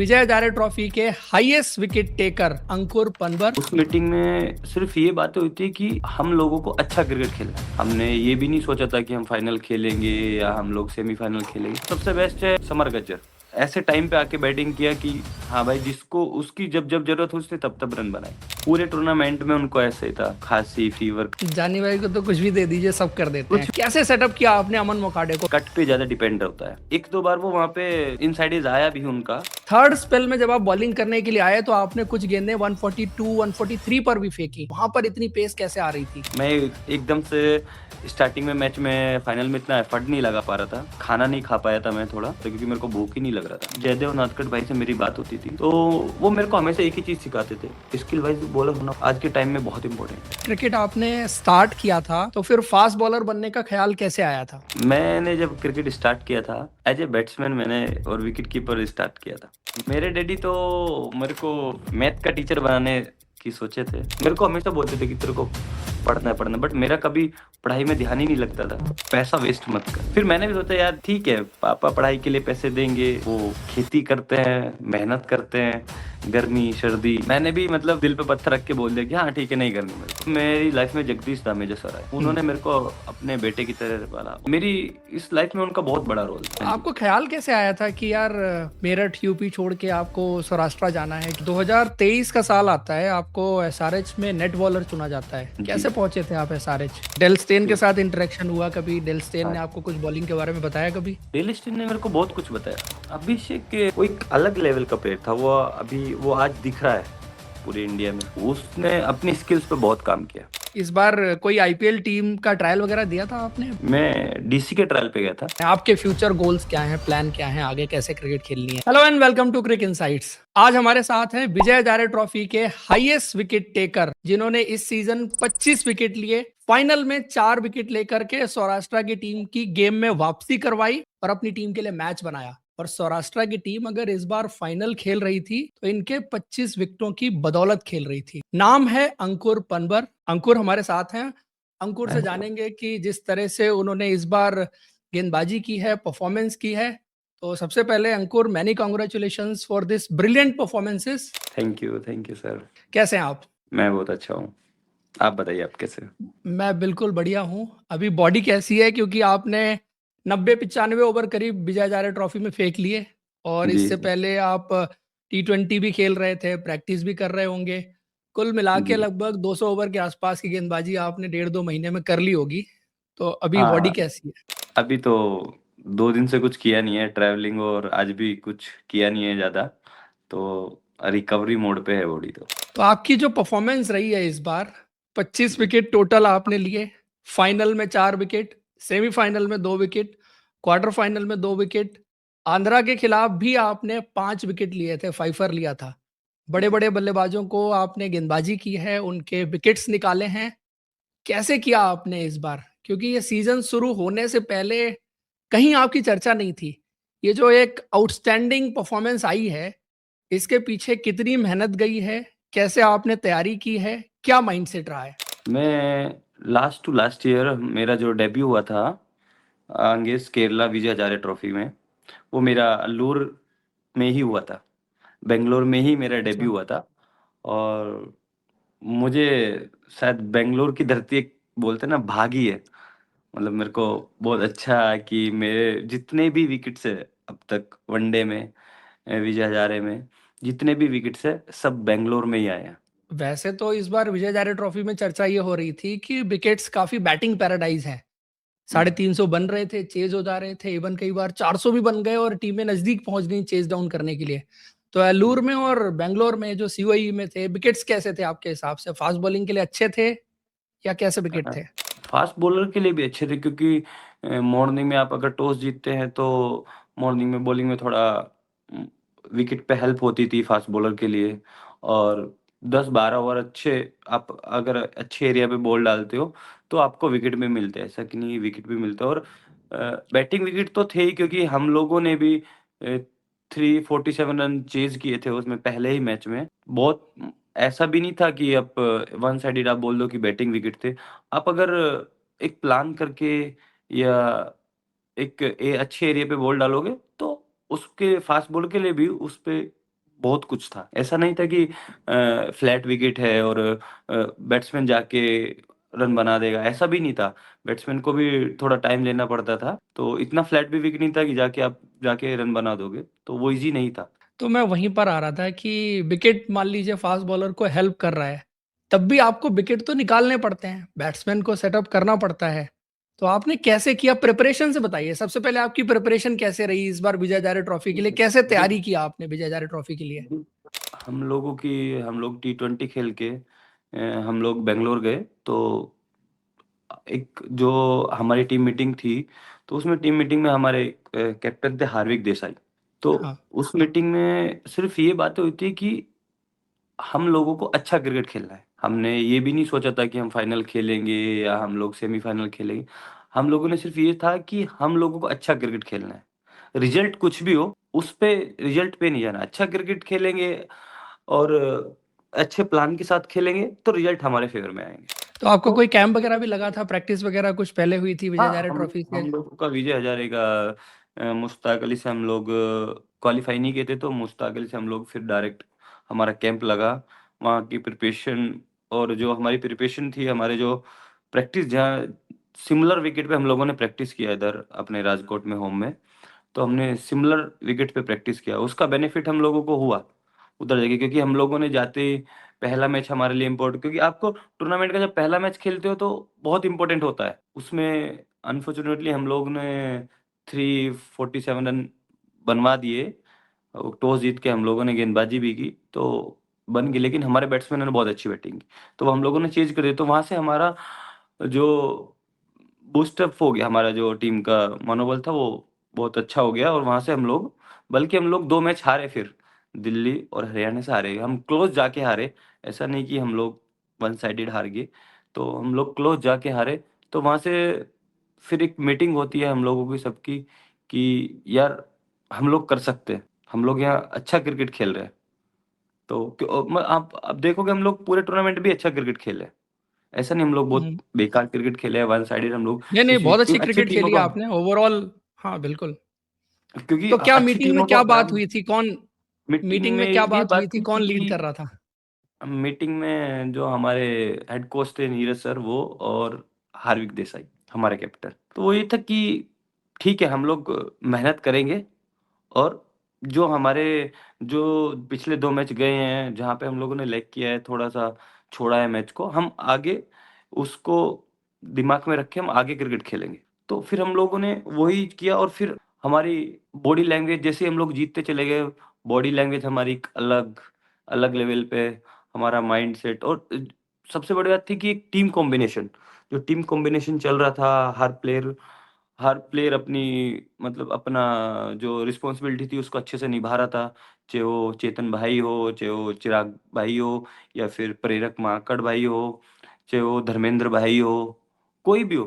विजय Hazare trophy के highest wicket taker अंकुर पनवर। उस meeting में सिर्फ ये बातें हुई थी कि हम लोगों को अच्छा क्रिकेट खेलना है। हमने ये भी नहीं सोचा था कि हम फाइनल खेलेंगे या हम लोग सेमीफाइनल खेलेंगे। सबसे बेस्ट है समर गज्जर, ऐसे टाइम पे आके बैटिंग किया कि हाँ भाई, जिसको उसकी जब जब जरूरत हो उसने तब तब रन बनाए। पूरे टूर्नामेंट में उनको ऐसे ही था, खांसी फीवर। जानी भाई को तो कुछ भी दे दीजिए, सब कर देते हैं। कुछ कैसे सेटअप किया आपने अमन मोकाडे को? कट पे ज्यादा डिपेंड होता है। एक दो बार वो वहाँ पे इनसाइड आया भी उनका। थर्ड स्पेल में जब आप बॉलिंग करने के लिए आए तो आपने कुछ गेंदें 142 143 पर भी फेंकी। वहां पर इतनी पेस कैसे आ रही थी? मैं एकदम से स्टार्टिंग में मैच में फाइनल में इतना एफर्ट नहीं लगा पा रहा था। खाना नहीं खा पाया था मैं थोड़ा, तो क्योंकि मेरे को भूख ही नहीं लग रहा था। जयदेव नाथकट भाई से मेरी बात होती थी तो वो मेरे को हमेशा एक ही चीज सिखाते थे, स्किल वाइज बॉलर होना आज के टाइम में बहुत इंपॉर्टेंट है। क्रिकेट आपने स्टार्ट किया था तो फिर फास्ट बॉलर बनने का ख्याल कैसे आया था? मैंने जब क्रिकेट स्टार्ट किया था एज ए बैट्समैन मैंने और विकेट कीपर स्टार्ट किया था। मेरे डैडी तो मेरे को मैथ का टीचर बनाने की सोचे थे। मेरे को हमेशा बोलते थे कि तेरे को पढ़ना, बट मेरा कभी पढ़ाई में ध्यान ही नहीं लगता था। पैसा वेस्ट मत कर। फिर मैंने भी सोचा यार ठीक है, पापा पढ़ाई के लिए पैसे देंगे, वो खेती करते हैं, मेहनत करते हैं, गर्मी सर्दी। मैंने भी मतलब दिल पे पत्थर रख के बोल दिया कि हाँ ठीक है, नहीं करनी मेरे को। मेरी लाइफ में जगदीश दामेजा सर आए, उन्होंने मेरे को अपने बेटे की तरह पाला। मेरी इस लाइफ में उनका बहुत बड़ा रोल था। आपको ख्याल कैसे आया था कि यार मेरठ यूपी छोड़ के आपको सौराष्ट्र जाना है? 2023 का साल आता है, आपको एसआरएच में नेट बॉलर चुना जाता है। कैसे पहुंचे थे आप एसआरएच? डेल स्टेन के साथ इंटरेक्शन हुआ कभी? डेल स्टेन ने आपको कुछ बॉलिंग के बारे में बताया कभी? डेल स्टेन ने मेरे को बहुत कुछ बताया। अभिषेक के वो एक अलग लेवल का प्लेयर था। वो अभी वो आज दिख रहा है पूरे इंडिया में। उसने अपनी स्किल्स पे बहुत काम किया। इस बार कोई आईपीएल टीम का ट्रायल वगैरह दिया था आपने? मैं डीसी के ट्रायल पे गया था। आपके फ्यूचर गोल्स क्या हैं, प्लान क्या है, आगे कैसे क्रिकेट खेलनी है? Hello and welcome to Crick Insights. आज हमारे साथ हैं विजय हजारे ट्रॉफी के हाईएस्ट विकेट टेकर, जिन्होंने इस सीजन 25 विकेट लिए, फाइनल में 4 विकेट लेकर के सौराष्ट्र की टीम की गेम में वापसी करवाई और अपनी टीम के लिए मैच बनाया। और सौराष्ट्र की टीम अगर इस बार फाइनल खेल रही थी तो इनके 25 विकेटों की बदौलत खेल रही थी। नाम है अंकुर पनवर। अंकुर हमारे साथ हैं। अंकुर से जानेंगे कि जिस तरह से उन्होंने इस बार गेंदबाजी की है, परफॉर्मेंस की है, तो सबसे पहले Ankur, many congratulations for this brilliant performances. Thank you sir. कैसे हैं आप? मैं बहुत अच्छा हूँ। आप बताइए आप कैसे? मैं बिल्कुल बढ़िया हूँ। अभी बॉडी कैसी है? क्योंकि आपने 90-95 ओवर करीब विजय हजारे ट्रॉफी में फेंक लिए और जी इससे पहले आप T20 भी खेल रहे थे, प्रैक्टिस भी कर रहे होंगे। कुल मिला के जी। लगभग 200 ओवर के आसपास की गेंदबाजी आपने 1.5-2 महीने में कर ली होगी। तो अभी बॉडी हाँ, कैसी है? अभी तो 2 दिन से कुछ किया नहीं है, ट्रैवलिंग, और आज भी कुछ किया नहीं है ज्यादा, तो रिकवरी मोड पे है बॉडी तो। तो आपकी जो परफॉर्मेंस रही है इस बार, 25 विकेट टोटल आपने लिए, फाइनल में 4 विकेट, सेमीफाइनल में 2 विकेट, क्वार्टर फाइनल में 2 विकेट, आंध्रा के खिलाफ भी आपने 5 विकेट लिए थे, फाइफर लिया था। बड़े-बड़े बल्लेबाजों को आपने गेंदबाजी की है, उनके विकेट्स निकाले हैं। कैसे किया आपने इस बार? क्योंकि ये सीज़न शुरू होने से पहले कहीं आपकी चर्चा नहीं थी। ये जो एक आउटस्टैंडिंग परफॉर्मेंस आई है, इसके पीछे कितनी मेहनत गई है? कैसे आपने तैयारी की है? क्या माइंडसेट रहा है? मैं लास्ट टू लास्ट ईयर मेरा जो डेब्यू हुआ था अगेंस्ट केरला विजय हजारे ट्रॉफी में, वो मेरा अल्लूर में ही हुआ था। बेंगलोर में ही मेरा अच्छा। डेब्यू हुआ था। और मुझे शायद बेंगलोर की धरती एक बोलते हैं ना भागी है। मतलब मेरे को बहुत अच्छा है कि मेरे जितने भी विकेट्स है अब तक वनडे में, विजय हजारे में जितने भी विकेट्स है सब बेंगलोर में ही आए हैं। वैसे तो इस बार विजय हजारे ट्रॉफी में चर्चा ये हो रही थी कि विकेट्स काफ़ी बैटिंग पैराडाइज़ है। 350 बन रहे थे, चेज़ हो जा रहे थे, इवन कई बार 400 भी बन गए और टीमें नज़दीक पहुँच गईं चेज़ डाउन करने के लिए। तो एल्लूर में और बैंगलोर में जो सीओई में थे, विकेट्स कैसे थे आपके हिसाब से? फास्ट बॉलिंग के लिए अच्छे थे या कैसे विकेट थे? फास्ट बॉलर के लिए भी अच्छे थे, क्योंकि मॉर्निंग में आप अगर टॉस जीतते हैं तो मॉर्निंग में बॉलिंग में थोड़ा विकेट पे हेल्प होती थी फास्ट बॉलर के लिए। और 10-12 ओवर अच्छे, आप अगर अच्छे एरिया पे बॉल डालते हो तो आपको विकेट भी मिलते हैं। ऐसा कि नहीं, विकेट भी मिलते हैं। और बैटिंग विकेट तो थे ही, क्योंकि हम लोगों ने भी 347 रन चेज किए थे उसमें पहले ही मैच में। बहुत ऐसा भी नहीं था कि आप वन साइडेड आप बोल दो कि बैटिंग विकेट थे। आप अगर एक प्लान करके या एक अच्छे एरिया पे बॉल डालोगे तो उसके फास्ट बॉल के लिए भी उस पे बहुत कुछ था। ऐसा नहीं था कि फ्लैट विकेट है और बैट्समैन जाके रन बना देगा, ऐसा भी नहीं था। बैट्समैन को भी थोड़ा टाइम लेना पड़ता था, तो इतना फ्लैट भी विकेट नहीं था कि जाके आप जाके रन बना दोगे, तो वो ईज़ी नहीं था। तो मैं वहीं पर आ रहा था कि विकेट मान लीजिए फास्ट बॉलर को हेल्प कर रहा है, तब भी आपको विकेट तो निकालने पड़ते हैं, बैट्समैन को सेटअप करना पड़ता है। तो आपने कैसे किया? प्रिपरेशन से बताइए। सबसे पहले आपकी प्रिपरेशन कैसे रही इस बार विजय हजारे ट्रॉफी के लिए? कैसे देख तैयारी किया आपने विजय हजारे ट्रॉफी के लिए? हम लोग टी20 खेल के हम लोग बैंगलोर गए, तो एक जो हमारी टीम मीटिंग थी, तो उसमें टीम मीटिंग में हमारे कैप्टन थे हार्दिक देसाई। तो हाँ। उस मीटिंग में सिर्फ़ ये बातें हुई थी कि हम लोगों को अच्छा क्रिकेट खेलना है। हमने ये भी नहीं सोचा था कि हम फाइनल खेलेंगे या हम लोग सेमीफाइनल खेलेंगे। हम लोगों ने सिर्फ़ ये था कि हम लोगों को अच्छा क्रिकेट खेलना है। रिज़ल्ट कुछ भी हो, उस पे रिज़ल्ट पे नहीं जाना। अच्छा क्रिकेट खेलेंगे और अच्छे प्लान के साथ खेलेंगे, तो रिज़ल्ट हमारे फ़ेवर में आएँगे। तो आपका तो कोई कैंप वगैरह भी लगा था? प्रैक्टिस वगैरह कुछ पहले हुई थी विजय हाँ, हजारे ट्रॉफी से? हम लोगों का विजय हज़ारे का मुश्ताक अली से हम लोग क्वालीफाई नहीं किए थे, तो मुश्ताक अली से हम लोग फिर डायरेक्ट हमारा कैंप लगा। वहाँ की प्रिपरेशन और जो हमारी प्रिपरेशन थी, हमारे जो प्रैक्टिस जहाँ सिमिलर विकेट पे हम लोगों ने प्रैक्टिस किया इधर अपने राजकोट में होम में। तो हमने सिमिलर विकेट पे प्रैक्टिस किया, उसका बेनिफिट हम लोगों को हुआ, उधर जाके क्योंकि हम लोगों ने जाते ही पहला मैच हमारे लिए इम्पोर्टेंट क्योंकि आपको टूर्नामेंट का जब पहला मैच खेलते हो तो बहुत इम्पोर्टेंट होता है। उसमें अनफॉर्चुनेटली हम लोग ने 347 रन बनवा दिए। टॉस जीत के हम लोगों ने गेंदबाजी भी की, तो बन गई लेकिन हमारे बैट्समैनों ने बहुत अच्छी बैटिंग की। तो वो हम लोगों ने चेज़ कर दिया, तो वहाँ से हमारा जो बूस्टअप हो गया, हमारा जो टीम का मनोबल था वो बहुत अच्छा हो गया और वहाँ से हम लोग बल्कि हम लोग 2 मैच हारे फिर, दिल्ली और हरियाणा से हारे। हम क्लोज़ जाके हारे, ऐसा नहीं कि हम लोग वन साइडेड हार गए। तो हम लोग क्लोज़ जाके हारे, तो वहाँ से फिर एक मीटिंग होती है हम लोगों की सबकी कि यार हम लोग कर सकते हैं, हम लोग यहाँ अच्छा क्रिकेट खेल रहे हैं। तो आप देखोगे हम लोग पूरे टूर्नामेंट भी अच्छा क्रिकेट खेले। ऐसा नहीं हम लोग बहुत हुँ। बेकार क्रिकेट खेले हैं, वन साइडेड हम लोग नहीं, नहीं, किसी बहुत टीम अच्छी अच्छी क्रिकेट टीमों खेली को आपने ओवरऑल। हाँ, बिल्कुल। क्योंकि तो क्या अच्छी मीटिंग में टीमों को क्या बात हराना हुई थी? कौन मीटिंग मीटिंग में में क्या ये बात हुई बात थी? हुई कौन थी लीड कि कर रहा था? मीटिंग में जो हमारे हेड कोच थे नीरज सर वो और हार्दिक देसाई हमारे कैप्टन। तो वो ये था कि ठीक है हम लोग मेहनत करेंगे और जो हमारे जो पिछले 2 मैच गए हैं, जहाँ पे हम लोगों ने लैग किया है, थोड़ा-सा छोड़ा है मैच को, हम आगे उसको दिमाग में रख के हम आगे क्रिकेट खेलेंगे। तो फिर हम लोगों ने वही किया और फिर हमारी बॉडी लैंग्वेज जैसे हम लोग जीतते चले गए, बॉडी लैंग्वेज हमारी एक अलग अलग लेवल पे, हमारा माइंडसेट और सबसे बड़ी बात थी कि एक टीम कॉम्बिनेशन, जो टीम कॉम्बिनेशन चल रहा था, हर प्लेयर अपनी मतलब अपना जो रिस्पॉन्सिबिलिटी थी उसको अच्छे से निभा रहा था। चाहे वो चेतन भाई हो, चाहे वो चिराग भाई हो या फिर प्रेरक माकड़ भाई हो, चाहे वो धर्मेंद्र भाई हो, कोई भी हो,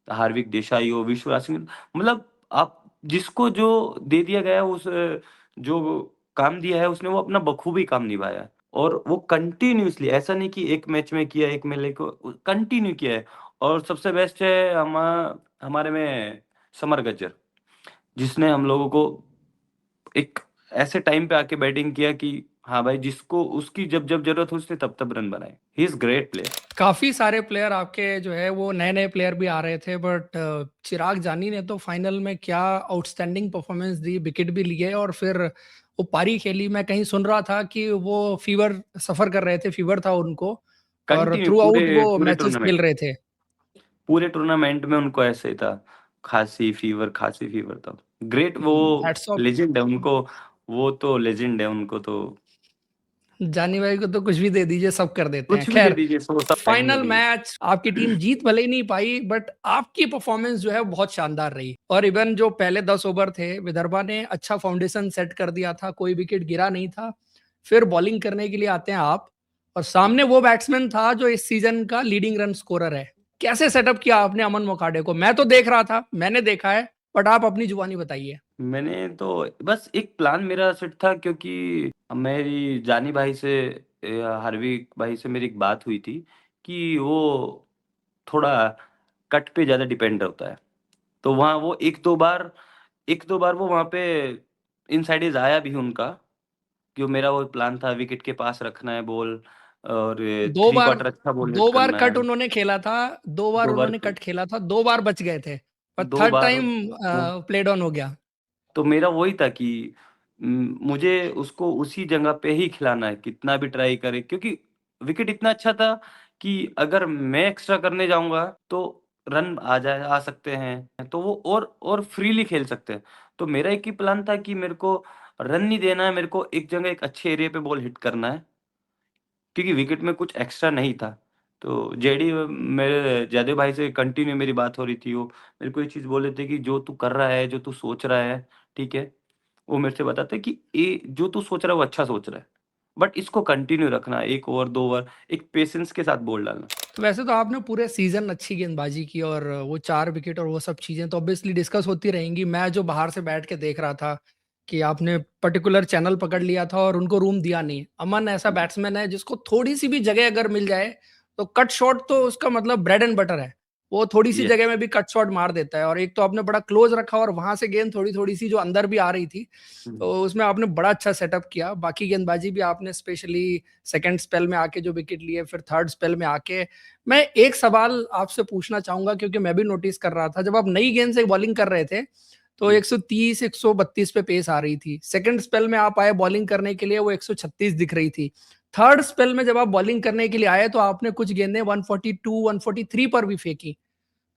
हार्दिक देसाई हो, विश्वराज सिंह मतलब आप जिसको जो दे दिया गया है जो काम दिया है उसने वो अपना बखूबी काम निभाया है। और वो कंटिन्यूअसली ऐसा नहीं कि 1 मैच में किया, 1 में लेको कंटिन्यू किया है और सबसे बेस्ट है हमारे में समर गज्जर, जिसने हम लोगों को एक ऐसे टाइम पे आके बैटिंग किया कि हाँ भाई, जिसको उसकी जब-जब ज़रूरत हो उसने तब-तब रन बनाए। He is great player. काफ़ी सारे प्लेयर आपके जो है वो नए-नए प्लेयर भी आ रहे थे, बट चिराग जानी ने तो फाइनल में क्या आउटस्टैंडिंग परफॉर्मेंस दी, विकेट भी लिए और फिर वो पारी खेली। मैं कहीं सुन रहा था कि वो फीवर सफ़र कर रहे थे, फीवर था उनको और कंटिन्यू थ्रू पूरे आउट वो पूरे मैचेस खेल टूर्नामेंट रहे थे। पूरे टूर्नामेंट में उनको ऐसे ही था, खाँसी फीवर था। ग्रेट वो हैट्स ऑफ। लेजेंड है उनको, वो तो लेजेंड है उनको तो जानी भाई को तो कुछ भी दे दीजिए, सब कर देते हैं। कुछ भी दे ख़ैर, दीजिए, सो सब टाइम दे फाइनल दीजिए। मैच आपकी टीम जीत भले ही नहीं पाई, बट आपकी परफॉर्मेंस जो है बहुत शानदार रही और इवन जो पहले 10 ओवर थे, विदर्भा ने अच्छा फाउंडेशन सेट कर दिया था, कोई विकेट गिरा नहीं था। फिर बॉलिंग करने के लिए आते हैं आप और सामने वो बैट्समैन था जो इस सीज़न का लीडिंग रन स्कोरर है। कैसे सेटअप किया आपने अमन मोकाडे को? मैं तो देख रहा था, मैंने देखा है, बट आप अपनी जुबानी बताइए। मैंने तो बस एक प्लान मेरा सेट था क्योंकि मेरी जानी भाई से या हार्विक भाई से मेरी एक बात हुई थी कि वो थोड़ा कट पे ज़्यादा डिपेंड होता है। तो वहाँ वो 1-2 बार वो वहाँ पे इनसाइड एज आया भी उनका, क्यों मेरा वो प्लान था विकेट के पास रखना है बॉल और दो 3 बार क्वार्टर अच्छा बॉल हिट 2 बार करना कट है। उन्होंने खेला था, 2 बार 2 बार उन्होंने कट खेला था, 2 बार बच गए थे, पर 2 third bar time played on हो गया। तो मेरा वही था कि मुझे उसको उसी जगह पे ही खिलाना है, कितना भी ट्राई करे क्योंकि विकेट इतना अच्छा था कि अगर मैं एक्स्ट्रा करने जाऊँगा तो रन आ सकते हैं, तो वो और फ्रीली खेल सकते हैं। तो मेरा एक ही प्लान था कि मेरे को रन नहीं देना है, मेरे को एक जगह एक अच्छे एरिया पे बॉल हिट करना है, क्योंकि विकेट में कुछ एक्स्ट्रा नहीं था। तो जेडी मेरे जयदेव भाई से कंटिन्यू मेरी बात हो रही थी, वो मेरे को ये चीज़ बोल रहे थे कि जो तू कर रहा है, जो तू सोच रहा है, ठीक है? वो मेरे से बताते हैं कि ये जो तू सोच रहा है वो अच्छा सोच रहा है। बट इसको कंटिन्यू रखना 1 ओवर, 2 ओवर, एक पेशेंस के साथ बॉल डालना। तो वैसे तो आपने पूरे सीजन अच्छी गेंदबाजी की और वो 4 विकेट और वो सब चीज़ें तो ऑब्वियसली डिस्कस होती रहेंगी। मैं जो बाहर से बैठ के देख रहा था कि आपने पर्टिकुलर चैनल पकड़ लिया था और उनको रूम दिया नहीं। अमन ऐसा बैट्समैन है जिसको थोड़ी-सी भी जगह अगर मिल जाए, तो कट शॉट तो उसका मतलब ब्रेड एंड बटर है। वो थोड़ी-सी यस। जगह में भी कट शॉट मार देता है और एक तो आपने बड़ा क्लोज़ रखा और वहाँ से गेंद थोड़ी-थोड़ी सी जो अंदर भी आ रही थी, तो हुँ। उसमें आपने बड़ा अच्छा सेटअप किया। बाकी गेंदबाजी भी आपने स्पेशली सेकंड स्पेल में आके जो विकेट लिए, फिर थर्ड स्पेल में आके मैं एक सवाल आपसे पूछना चाहूँगा क्योंकि मैं भी नोटिस कर रहा था जब आप नई गेंद से बॉलिंग कर रहे थे, तो हुँ। 130 132 पे पेस आ रही थी। सेकंड स्पेल में आप आए बॉलिंग करने के लिए वो 136 दिख रही थी। थर्ड स्पेल में जब आप बॉलिंग करने के लिए आए तो आपने कुछ गेंदें 142 143 पर भी फेंकी।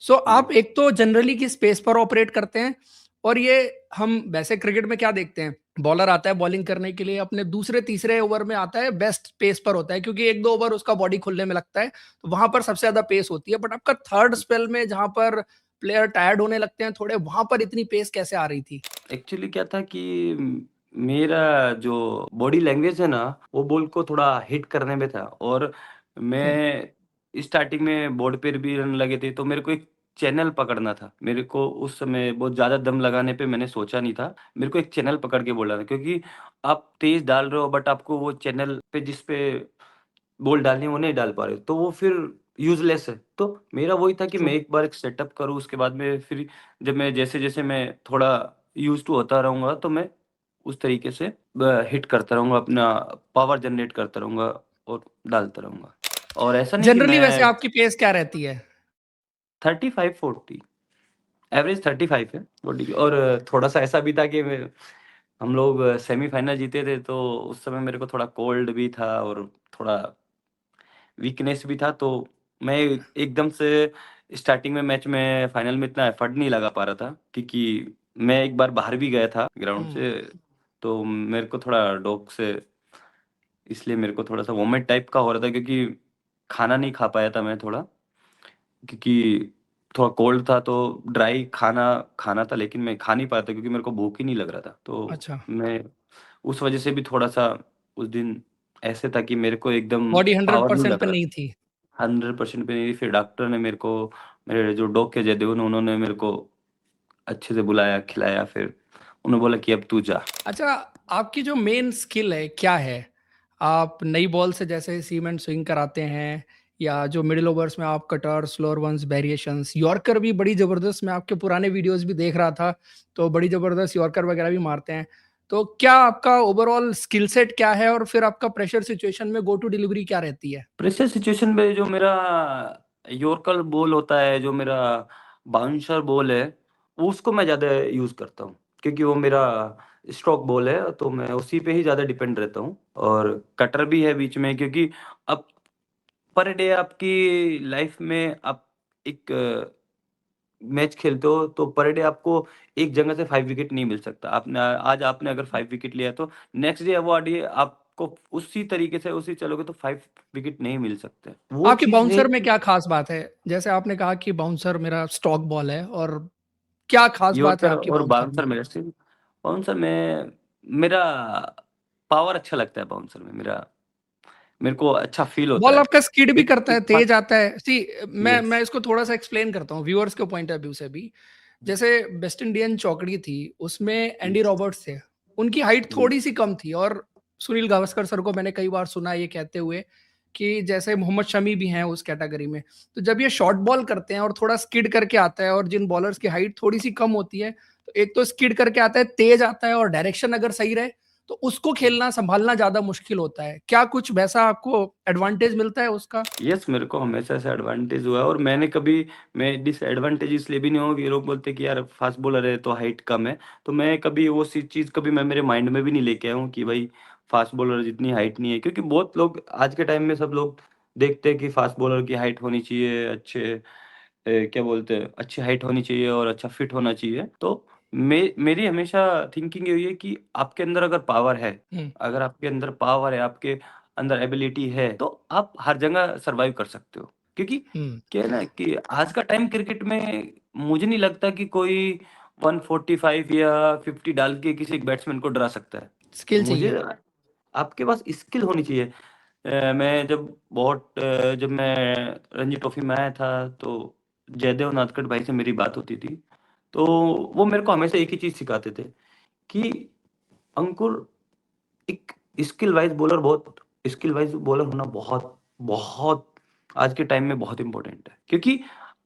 सो आप यस। एक तो जनरली किस पेस पर ऑपरेट करते हैं और ये हम वैसे क्रिकेट में क्या देखते हैं, बॉलर आता है बॉलिंग करने के लिए अपने दूसरे तीसरे ओवर में आता है बेस्ट पेस पर होता है क्योंकि 1-2 ओवर उसका बॉडी खुलने में लगता है, तो वहां पर सबसे ज्यादा पेस होती है। बट आपका थर्ड स्पेल में जहां पर प्लेयर टायर्ड होने लगते हैं थोड़े, वहां पर इतनी पेस कैसे आ रही थी? एक्चुअली क्या था कि मेरा जो बॉडी लैंग्वेज है ना, वो बॉल को थोड़ा हिट करने में था और हम्म, मैं स्टार्टिंग में बोर्ड पे भी रन लगे थे, तो मेरे को एक चैनल पकड़ना था। मेरे को उस समय बहुत ज़्यादा दम लगाने पे मैंने सोचा नहीं था। मेरे को एक चैनल पकड़ के बोलना था क्योंकि आप तेज़ डाल रहे हो बट आपको वो चैनल पे जिस पे बॉल डालनी है वो नहीं डाल पा रहे हो, तो वो फिर यूज़लेस है। तो मेरा वही था कि ट्रू। मैं एक बार एक सेटअप करूँ, उसके बाद में फिर जब मैं जैसे-जैसे मैं थोड़ा यूज़्ड टू होता रहूँगा, तो मैं उस तरीके से हिट करता रहूँगा, अपना पावर जनरेट करता रहूँगा और डालता रहूँगा। और ऐसा नहीं कि जनरली वैसे मैं आपकी पेस क्या रहती है? 35-40 एवरेज 35 है बॉडी की। और थोड़ा-सा ऐसा भी था कि मैं हम लोग सेमीफ़ाइनल जीते थे, तो उस समय मेरे को थोड़ा कोल्ड भी था और थोड़ा वीकनेस भी था, तो मैं एकदम से स्टार्टिंग में मैच में फाइनल में इतना एफर्ट नहीं लगा पा रहा था क्योंकि मैं एक बार बाहर भी गया था ग्राउंड हम्म। से, तो मेरे को थोड़ा डॉग से इसलिए मेरे को थोड़ा-सा वॉमिट टाइप का हो रहा था क्योंकि खाना नहीं खा पाया था मैं थोड़ा, क्योंकि थोड़ा कोल्ड था तो ड्राई खाना खाना था, लेकिन मैं खा नहीं पाया था क्योंकि मेरे को भूख ही नहीं लग रहा था। तो अच्छा। मैं उस वज़ह से भी थोड़ा-सा उस दिन ऐसे था कि मेरे को एकदम बॉडी पावर नहीं 100% लग पे रहा नहीं था। थी। 100% पे नहीं, फिर डॉक्टर ने मेरे को मेरे जो डॉग के जैदे उन्होंने मेरे को अच्छे से बुलाया, खिलाया, फिर उन्होंने बोला कि अब तू जा। अच्छा, आपकी जो मेन स्किल है, क्या है? आप नई बॉल से जैसे सीम एंड स्विंग कराते हैं या जो मिडल ओवर्स में आप cutter, slower ones, variations, yorker भी बड़ी ज़बरदस्त मैं आपके पुराने वीडियोज़ भी देख रहा था, तो बड़ी ज़बरदस्त यॉर्कर वगैरह भी मारते हैं। तो क्या आपका ओवरऑल स्किल सेट क्या है और फिर आपका प्रेशर सिचुएशन में गो टू डिलीवरी क्या रहती है? प्रेशर सिचुएशन में जो मेरा यॉर्कर बॉल होता है, जो मेरा बाउंसर बॉल है, वो उसको मैं ज़्यादा यूज़ करता हूँ, क्योंकि वो मेरा स्ट्रोक बॉल है, तो मैं उसी पे ही ज़्यादा डिपेंड रहता हूँ। और कटर भी है बीच में, क्योंकि अब पर डे आपकी लाइफ में आप एक मैच खेलते हो तो पर डे आपको एक जगह से 5 विकेट नहीं मिल सकता। आपने आज आपने अगर 5 विकेट लिया तो नेक्स्ट डे वो डे आपको उसी तरीके से उसी चलोगे तो 5 विकेट नहीं मिल सकते। वो आपके चीज़ है बाउंसर में कि क्या ख़ास बात है? जैसे आपने कहा कि बाउंसर मेरा स्टॉक बॉल है और क्या ख़ास बात है यॉर्कर आपके और बाउंसर में? बाउंसर मेरा सिर्फ बाउंसर में मेरा पावर अच्छा लगता है बाउंसर में मेरे को अच्छा फ़ील होता बॉल है। आपका स्किड भी एक करता है, एक तेज फर्स्ट आता है। सी यस। मैं इसको थोड़ा-सा एक्सप्लेन करता हूँ व्यूअर्स के पॉइंट ऑफ व्यू से भी। जैसे वेस्ट इंडियन चौकड़ी थी, उसमें एंडी यस। रॉबर्ट्स थे। उनकी हाइट यस। थोड़ी-सी कम थी और सुनील गावस्कर सर को मैंने कई बार सुना ये कहते हुए कि जैसे मोहम्मद शमी भी हैं उस कैटेगरी में। तो जब ये शॉर्ट बॉल करते हैं और थोड़ा स्किड करके आता है और जिन बॉलर्स की हाइट थोड़ी-सी कम होती है, तो एक तो स्किड करके आता है, तेज आता है और डायरेक्शन अगर सही रहे, तो उसको खेलना संभालना ज्यादा मुश्किल होता है। क्या कुछ वैसा आपको एडवांटेज मिलता है उसका? यस, मेरे को हमेशा से एडवांटेज हुआ है और मैं डिसएडवांटेज इसलिए भी नहीं हुआ कि ये लोग बोलते हैं कि यार फास्ट बॉलर है तो हाइट कम है। तो मैं कभी वो सी चीज़ कभी मैं मेरे माइंड में भी नहीं लेके आया हूँ कि भाई फास्ट बॉलर जितनी हाइट नहीं है। क्योंकि बहुत लोग आज के टाइम में सब लोग देखते हैं कि फास्ट बॉलर की हाइट होनी चाहिए, क्या बोलते हैं, अच्छी हाइट होनी चाहिए और अच्छा फिट होना चाहिए। तो मेरी हमेशा थिंकिंग यही है कि आपके अंदर अगर पावर है, हम्म। अगर आपके अंदर पावर है, आपके अंदर एबिलिटी है, तो आप हर जगह सर्वाइव कर सकते हो। क्योंकि हम्म। क्या है ना कि आज का टाइम क्रिकेट में मुझे नहीं लगता कि कोई 145 या 50 डाल के किसी एक बैट्समैन को डरा सकता है। स्किल मुझे चाहिए। आपके पास स्किल होनी चाहिए। जब मैं रणजी ट्रॉफी में आया था तो जयदेव नादकड़ भाई से मेरी बात होती थी। तो वो मेरे को हमेशा एक ही चीज़ सिखाते थे कि अंकुर, एक स्किल वाइज बॉलर होना बहुत बहुत आज के टाइम में बहुत इंपॉर्टेंट है। क्योंकि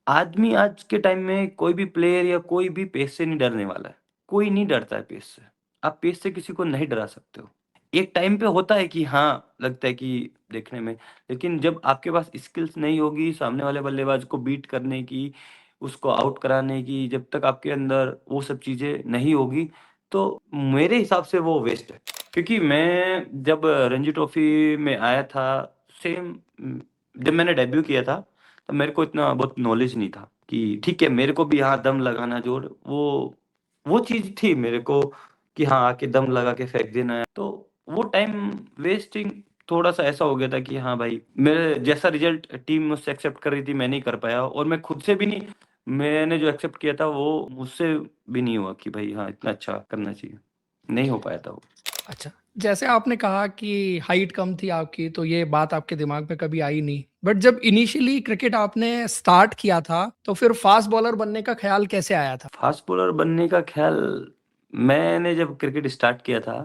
आदमी आज के टाइम में कोई भी प्लेयर या कोई भी पेस से नहीं डरने वाला है। कोई नहीं डरता है पेस से। आप पेस से किसी को नहीं डरा सकते हो। एक टाइम पे होता है कि हाँ, लगता है कि देखने में, लेकिन जब आपके पास स्किल्स नहीं होगी सामने वाले बल्लेबाज को बीट करने की, उसको आउट कराने की, जब तक आपके अंदर वो सब चीज़ें नहीं होगी, तो मेरे हिसाब से वो वेस्ट है। क्योंकि मैं जब रणजी ट्रॉफी में आया था, जब मैंने डेब्यू किया था, तब मेरे को इतना बहुत नॉलेज नहीं था कि ठीक है, मेरे को भी यहाँ दम लगाना जोर वो चीज़ थी मेरे को कि हाँ, आके दम लगा के फेंक देना है। तो वो टाइम वेस्टिंग थोड़ा-सा ऐसा हो गया था कि हाँ भाई, मेरे जैसा रिज़ल्ट टीम मुझसे एक्सेप्ट कर रही थी, मैं नहीं कर पाया और मैं खुद से भी नहीं, मैंने जो एक्सेप्ट किया था वो मुझसे भी नहीं हुआ कि भाई हाँ, इतना अच्छा करना चाहिए। नहीं हो पाया था वो। अच्छा, जैसे आपने कहा कि हाइट कम थी आपकी, तो ये बात आपके दिमाग में कभी आई नहीं, बट जब इनिशियली क्रिकेट आपने स्टार्ट किया था तो फिर फास्ट बॉलर बनने का ख्याल कैसे आया था? फास्ट बॉलर बनने का ख़्याल मैंने जब क्रिकेट स्टार्ट किया था,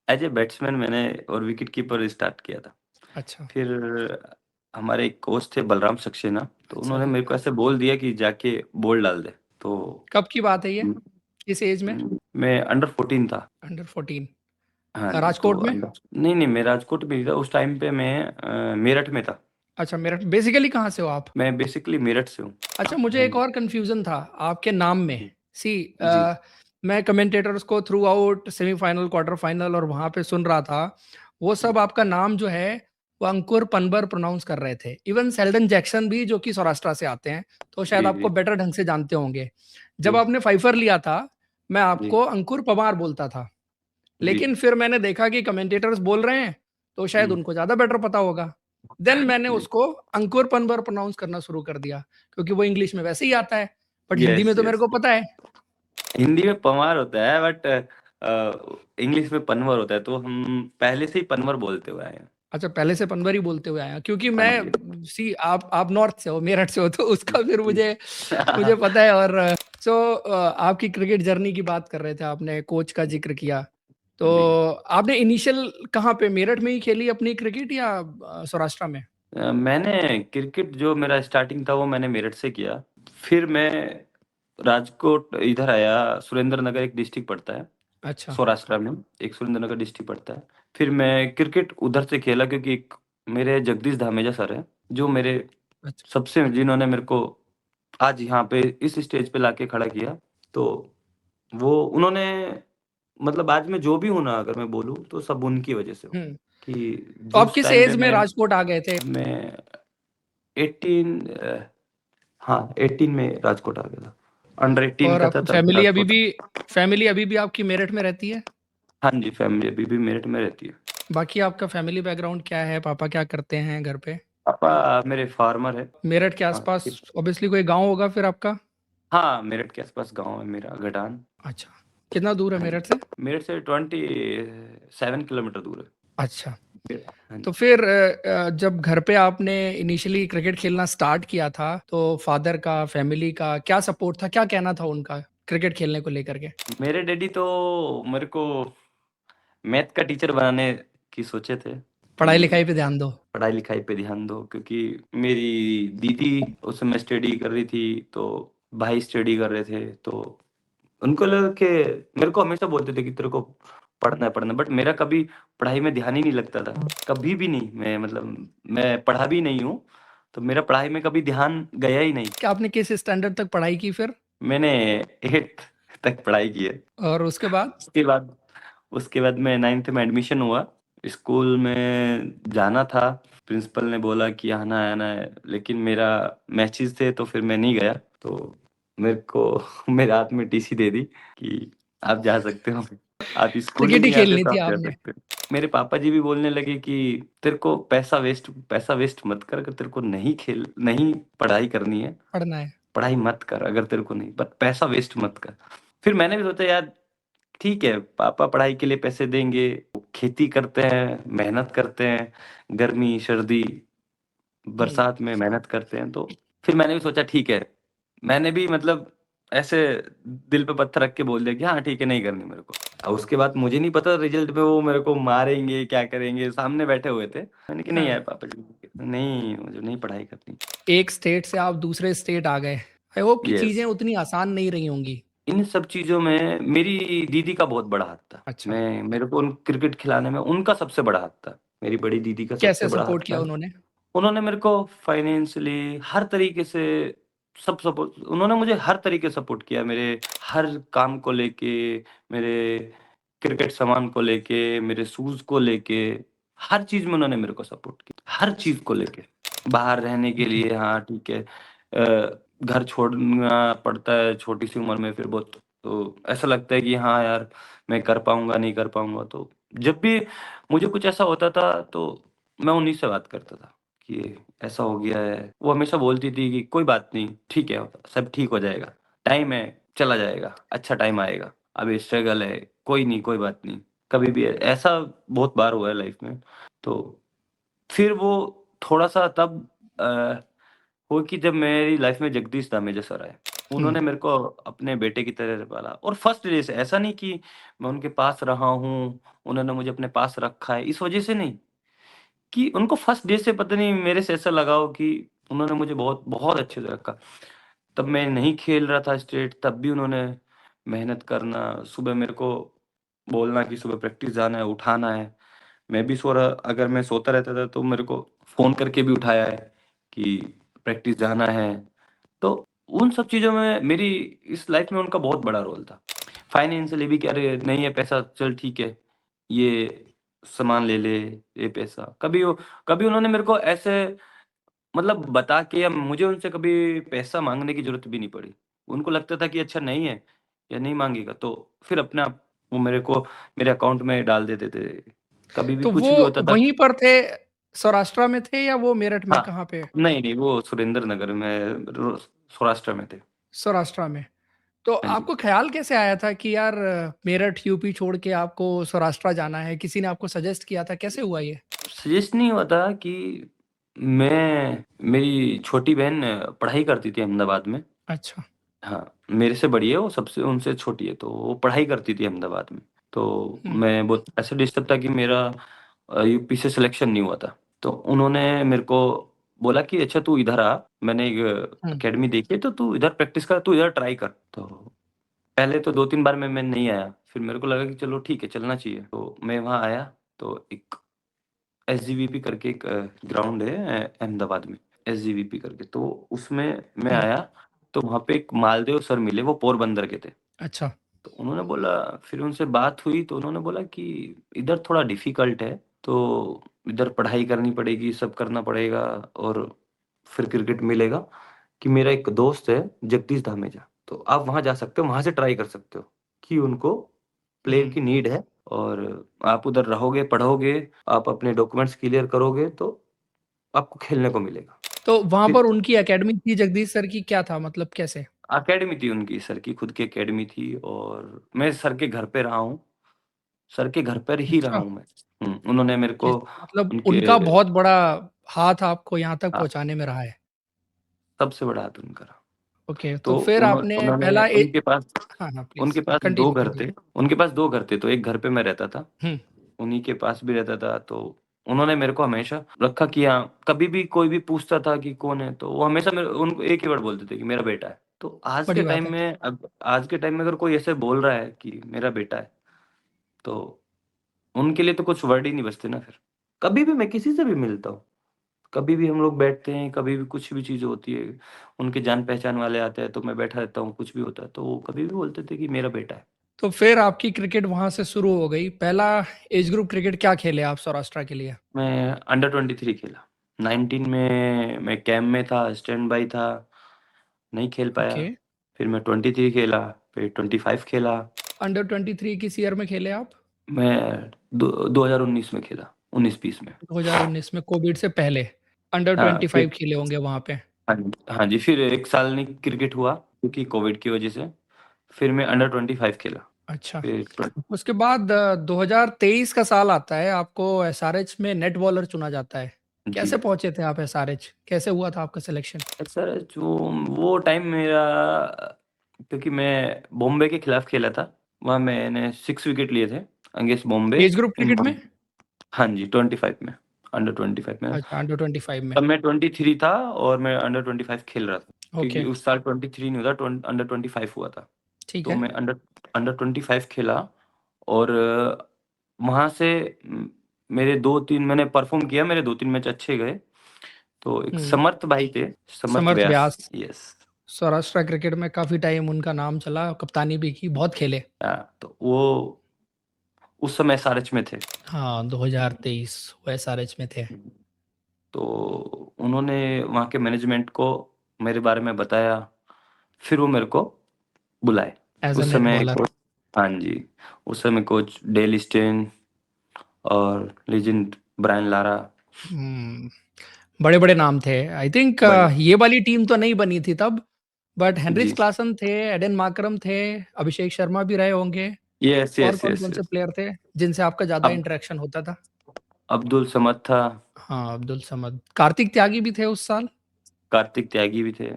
एज़ ए बैट्समैन मैंने और विकेट कीपर स्टार्ट किया था। अच्छा। फिर हमारे एक कोच थे बलराम सक्सेना, तो अच्छा उन्होंने जी। मेरे को ऐसे बोल दिया कि जाके बॉल डाल दे। तो कब की बात है ये? हुँ, किस एज में? मैं अंडर 14 था। अंडर 14? हाँ जी, तो राजकोट में? नहीं, मैं राजकोट में नहीं था, उस टाइम पे मैं मेरठ में था। अच्छा, मेरठ। बेसिकली कहाँ से हो आप? मैं बेसिकली मेरठ से हूँ। अच्छा, मुझे हाँ एक जी। और कंफ्यूजन था आपके नाम में। जी, सी, जी, मैं कमेंटेटर्स को through out semifinal, quarter final और वहां पे सुन रहा था, वो जी, सब आपका नाम जो है वो अंकुर पनबर प्रोनाउंस कर रहे थे। इवन सेल्डन जैक्सन भी, जो कि सौराष्ट्र से आते हैं, तो शायद जी, आपको जी, बेटर ढंग से जानते होंगे। जब जी, आपने फाइफर लिया था, मैं जी, आपको अंकुर पवार बोलता था, जी, लेकिन फिर मैंने देखा कि कमेंटेटर्स बोल रहे हैं, तो शायद हुँ, उनको ज्यादा बेटर पता होगा। देन मैंने जी। उसको अंकुर पनबर प्रोनाउंस करना शुरू कर दिया, क्योंकि वो इंग्लिश में वैसे ही आता है, बट हिंदी यस, में तो मेरे यस। को पता है। हिंदी में पंवार होता है बट इंग्लिश में पनवर होता है, तो हम पहले से ही पनवर बोलते हुए आए हैं। अच्छा, पहले से पनवर ही बोलते हुए आया, क्योंकि हाँ जी। सी, आप नॉर्थ से हो, मेरठ से हो, तो उसका फिर जी। मुझे मुझे पता है। और सो आपकी क्रिकेट जर्नी की बात कर रहे थे, आपने कोच का जिक्र किया, तो जी। आपने इनिशियल कहाँ पे, मेरठ में ही खेली अपनी क्रिकेट या सौराष्ट्र में? मैंने क्रिकेट जो मेरा स्टार्टिंग था वो मैंने मेरठ से किया। फिर मैं राजकोट इधर आया, सुरेंद्रनगर एक डिस्ट्रिक्ट पड़ता है, अच्छा। सौराष्ट्र में, एक सुरेंद्रनगर डिस्ट्रिक्ट पड़ता है। फिर मैं क्रिकेट उधर से खेला क्योंकि एक मेरे जगदीश धामेजा सर हैं, जो मेरे अच्छा। सबसे जिन्होंने मेरे को आज यहाँ पे इस स्टेज पे लाके खड़ा किया। तो वो उन्होंने मतलब आज मैं जो भी हूँ ना, अगर मैं बोलूँ तो सब उनकी वज़ह से हूँ, हम्म। कि तो आप जिस किस टाइम पे एज में राजकोट आ गए थे? मैं 18 हाँ, 18 में राजकोट आ गया था। अंडर 18 और का था आपकी तब राजकोट। फैमिली अभी भी आपकी मेरठ में रहती है? हाँ जी, फैमिली अभी भी मेरठ में रहती है। बाकी आपका फैमिली बैकग्राउंड क्या है? पापा क्या करते हैं घर पे? पापा मेरे फार्मर हैं। मेरठ के हाँ, आसपास ऑब्वियसली कोई गांव होगा फिर आपका? हाँ, मेरठ के आस-पास गाँव है मेरा गडान। अच्छा, कितना दूर है हाँ जी, मेरठ से? मेरठ से 27 किलोमीटर दूर है। अच्छा। हाँ तो जी। फिर जब घर पे आपने इनिशियली क्रिकेट खेलना स्टार्ट किया था, तो फादर का, फैमिली का क्या सपोर्ट था, क्या कहना था उनका क्रिकेट खेलने को लेकर के? मेरे डैडी तो मेरे को मैथ का टीचर बनाने की सोचे थे पढ़ाई कि लिखाई पे ध्यान दो। पढ़ाई-लिखाई पे ध्यान दो, क्योंकि मेरी दीदी उस समय स्टडी कर रही थी, तो भाई स्टडी कर रहे थे, तो उनको लगा कि मेरे को हमेशा बोलते थे कि तेरे को पढ़ना है, पढ़ना है। बट मेरा कभी पढ़ाई में ध्यान ही नहीं लगता था, कभी भी नहीं। मैं मतलब मैं पढ़ा भी नहीं हूँ, तो मेरा पढ़ाई में कभी ध्यान गया ही नहीं। क्या आपने किस स्टैंडर्ड तक पढ़ाई की फिर? मैंने 8th तक पढ़ाई की है। और उसके बाद? उसके बाद उसके बाद मैं 9th में एडमिशन हुआ। स्कूल में जाना था, प्रिंसिपल ने बोला कि आना है, आना है, लेकिन मेरा मैचेस थे तो फिर मैं नहीं गया। तो मेरे को मेरे हाथ में टीसी दे दी कि आप जा सकते हो। आप स्कूल ही क्रिकेट ही नहीं आते खेलनी तो थी आप जा आपने। सकते हो। मेरे पापा जी भी बोलने लगे कि तेरे को पैसा वेस्ट मत कर, अगर तेरे को नहीं पढ़ाई करनी है, पढ़ना है। पढ़ाई मत कर, अगर तेरे को नहीं, बट पैसा वेस्ट मत कर। फिर मैंने भी सोचा यार ठीक है, पापा पढ़ाई के लिए पैसे देंगे, खेती करते हैं, मेहनत करते हैं, गर्मी, सर्दी, हम्म। बरसात में मेहनत करते हैं, तो फिर मैंने भी सोचा ठीक है। मैंने भी मतलब ऐसे दिल पे पत्थर रख के बोल दिया कि हाँ ठीक है, नहीं करनी मेरे को। अब उसके बाद मुझे नहीं पता रिजल्ट में वो मेरे को मारेंगे, क्या करेंगे, सामने बैठे हुए थे। मैंने कि नहीं हाँ। यार पापा जी, नहीं, मुझे नहीं पढ़ाई करनी। एक स्टेट से आप दूसरे स्टेट आ गए। आई होप कि यस। चीजें उतनी आसान नहीं रही होंगी। इन सब चीज़ों में मेरी दीदी का बहुत बड़ा हाथ था। अच्छा। मैं मेरे को उन क्रिकेट खिलाने में उनका सबसे बड़ा हाथ था। मेरी बड़ी दीदी का सबसे कैसे बड़ा हाथ सपोर्ट किया था। उन्होंने? उन्होंने मेरे को फाइनेंशियली हर तरीके से सब सपोर्ट, उन्होंने मुझे हर तरीके से सपोर्ट किया। मेरे हर काम को लेके, मेरे क्रिकेट सामान को लेके, मेरे शूज़ को लेके, हर चीज़ में उन्होंने मेरे को सपोर्ट किया, हर चीज़ को लेके। बाहर रहने के लिए हाँ, ठीक है। घर छोड़ना पड़ता है छोटी-सी उम्र में, फिर बहुत तो ऐसा लगता है कि हाँ यार, मैं कर पाऊँगा, नहीं कर पाऊँगा। तो जब भी मुझे कुछ ऐसा होता था, तो मैं उन्हीं से बात करता था कि ऐसा हो गया है। वो हमेशा बोलती थी कि कोई बात नहीं, ठीक है, सब ठीक हो जाएगा, टाइम है, चला जाएगा, अच्छा टाइम आएगा, अभी स्ट्रगल है, कोई नहीं, कोई बात नहीं। कभी भी ऐसा बहुत बार हुआ है लाइफ में। तो फिर वो थोड़ा-सा तब हुआ कि जब मेरी लाइफ में जगदीश धामेजा सर आए। हम्म। उन्होंने मेरे को अपने बेटे की तरह पाला, और फर्स्ट डे से, ऐसा नहीं कि मैं उनके पास रहा हूँ, उन्होंने मुझे अपने पास रखा है, इस वजह से नहीं, कि उनको फर्स्ट डे से पता नहीं मेरे से ऐसा लगा हो कि उन्होंने मुझे बहुत बहुत अच्छे से रखा। तब मैं नहीं खेल रहा था स्टेट, तब भी उन्होंने मेहनत करना, सुबह मेरे को बोलना कि सुबह प्रैक्टिस जाना है, उठाना है। मैं भी सो रहा, अगर मैं सोता रहता था तो मेरे को फ़ोन करके भी उठाया है कि प्रैक्टिस जाना है। तो उन सब चीज़ों में मेरी इस लाइफ़ में उनका बहुत बड़ा रोल था। फाइनेंशियली भी कि अरे नहीं है पैसा, चल ठीक है, ये सामान ले ले, ये पैसा। कभी उन्होंने मेरे को ऐसे मतलब बता के, या मुझे उनसे कभी पैसा माँगने की ज़रूरत भी नहीं पड़ी। उनको लगता था कि अच्छा नहीं है या नहीं माँगेगा, तो फिर अपने आप वो मेरे को मेरे अकाउंट में डाल देते थे। कभी भी तो वो कुछ भी होता था। वहीं पर थे, सौराष्ट्र में थे या वो मेरठ में, हाँ, कहाँ पे? नहीं, नहीं, वो सुरेंद्र नगर में सौराष्ट्र में थे। सौराष्ट्र में। तो हाँ जी। आपको ख़्याल कैसे आया था कि यार मेरठ यूपी छोड़ के आपको सौराष्ट्र जाना है? किसी ने आपको सजेस्ट किया था? कैसे हुआ ये? सजेस्ट नहीं हुआ था कि मेरी छोटी बहन पढ़ाई करती थी अहमदाबाद में। अच्छा। हाँ, मेरे से बड़ी है वो, सबसे उनसे छोटी है, तो वो पढ़ाई करती थी अहमदाबाद में। तो हुँ, मैं बहुत ऐसे डिस्टर्ब था कि मेरा यूपी से सिलेक्शन नहीं हुआ था। तो उन्होंने मेरे को बोला कि अच्छा तू इधर आ, मैंने एक हुँ, अकेडमी देखी है, तो तू इधर प्रैक्टिस कर, तू इधर ट्राई कर। तो पहले तो 2-3 बार मैं नहीं आया, फिर मेरे को लगा कि चलो ठीक है, चलना चाहिए। तो मैं वहाँ आया, तो एक एसजीवीपी करके एक ग्राउंड है अहमदाबाद में, एसजीवीपी करके, तो उसमें मैं हुँ। आया। तो वहाँ पे एक मालदेव सर मिले, वो पोरबंदर के थे। अच्छा। तो उन्होंने बोला, फिर उनसे बात हुई तो उन्होंने बोला कि इधर थोड़ा डिफ़िकल्ट है, तो इधर पढ़ाई करनी पड़ेगी, सब करना पड़ेगा, और फिर क्रिकेट मिलेगा। कि मेरा एक दोस्त है जगदीश धामेजा, तो आप वहाँ जा सकते हो, वहाँ से ट्राई कर सकते हो, कि उनको प्लेयर हुँ। की नीड है, और आप उधर रहोगे, पढ़ोगे, आप अपने डॉक्यूमेंट्स क्लियर करोगे, तो आपको खेलने को मिलेगा। तो वहाँ फिर पर उनकी अकेडमी थी जगदीश सर की, क्या था मतलब कैसे? अकेडमी थी उनकी, सर की खुद की अकेडमी थी, और मैं सर के घर पे रहा हूँ, सर के घर पर ही रहा अच्छा। हूँ मैं। उन्होंने मेरे कि को मतलब उनके उनका बहुत बड़ा हाथ आपको यहाँ तक हाँ, पहुँचाने में रहा है। सबसे बड़ा हाथ उनका रहा। ओके, तो तो फिर आपने उन्होंने पहला ए हाँ, हाँ, उनके प्लीज़ पास 2 कंटिन्यू, घर थे, कंटिन्यू। उनके पास 2 घर थे, तो एक घर पे मैं रहता था, हुँ, उन्हीं के पास भी रहता था। तो उन्होंने मेरे को हमेशा रखा कि हाँ, कभी भी कोई भी पूछता था कि कौन है, तो वो हमेशा मेरे उनको एक ही वर्ड बोलते थे कि मेरा बेटा है। तो बड़ी बात है। आज के टाइम में अगर कोई ऐसे बोल रहा है कि मेरा बेटा है, तो उनके लिए तो कुछ वर्ड ही नहीं बचते ना फिर। कभी भी मैं किसी से भी मिलता हूँ, कभी भी हम लोग बैठते हैं, कभी भी कुछ भी चीज़ होती है, उनके जान-पहचान वाले आते हैं तो मैं बैठा रहता हूँ, कुछ भी होता है, तो वो कभी भी बोलते थे कि मेरा बेटा है। तो फिर आपकी क्रिकेट वहां से शुरू हो गई। पहला एज ग्रुप क्रिकेट क्या खेले आप सौराष्ट्र के लिए? मैं अंडर 23 खेला। 19 में मैं कैंप में था, स्टैंड बाय था, नहीं खेल पाया। ओके। फिर मैं 23 खेला, फिर 25 खेला। अंडर 23 किस ईयर में खेले आप? मैं दो 2019 में खेला, 19-20 में। 2019 में, कोविड से पहले अंडर हाँ, 25 फिर खेले होंगे वहां पे। हाँ जी, हाँ जी, फिर 1 साल नहीं क्रिकेट हुआ क्योंकि कोविड की वजह से। फिर मैं अंडर 25 खेला। अच्छा। फिर उसके बाद 2023 का साल आता है, आपको एसआरएच में नेट बॉलर चुना जाता है। जी, कैसे पहुंचे थे आप एसआरएच? कैसे हुआ था आपका सिलेक्शन? सर जो वो टाइम मेरा, क्योंकि मैं बॉम्बे के खिलाफ खेला था, वहाँ मैंने 6 विकेट लिए थे against Bombay age group in cricket में? हाँ जी, 25 में, अंडर 25 में। अच्छा, अंडर 25 में। तब मैं 23 था और मैं अंडर 25 खेल रहा था, क्योंकि ओके, उस साल 23 नहीं हुआ था, अंडर 25 हुआ था। ठीक तो है। मैं अंडर अंडर 25 खेला और वहाँ से मेरे 2-3 मैंने परफ़ॉर्म किया, मेरे 2-3 मैच अच्छे गए। तो एक हम्म। समर्थ भाई थे, समर्थ समर्थ व्यास, व्यास। यस। सौराष्ट्र क्रिकेट में काफी टाइम उनका नाम चला, कप्तानी भी की, बहुत खेले। तो वो उस समय एसआरएच में थे। हाँ, 2023 वो एसआरएच में थे। तो उन्होंने वहाँ के मैनेजमेंट को मेरे बारे में बताया, फिर वो मेरे को बुलाए। एज अ उस नेट समय बॉलर। कोच, हाँ जी, उस समय कोच डेल स्टेन और लेजेंड ब्रायन लारा, हम्म, बड़े बड़े नाम थे। आई थिंक बड़े, ये वाली टीम तो नहीं बनी थी तब, बट हेनरिच जी, क्लासन थे, एडन मार्करम थे, अभिषेक शर्मा भी रहे होंगे। यस, और यस, कौन यस, कौन से यस। प्लेयर थे जिनसे आपका ज्यादा अब इंटरेक्शन होता था? अब्दुल समद था, हाँ, अब्दुल समद, कार्तिक त्यागी भी थे उस साल। कार्तिक त्यागी भी थे।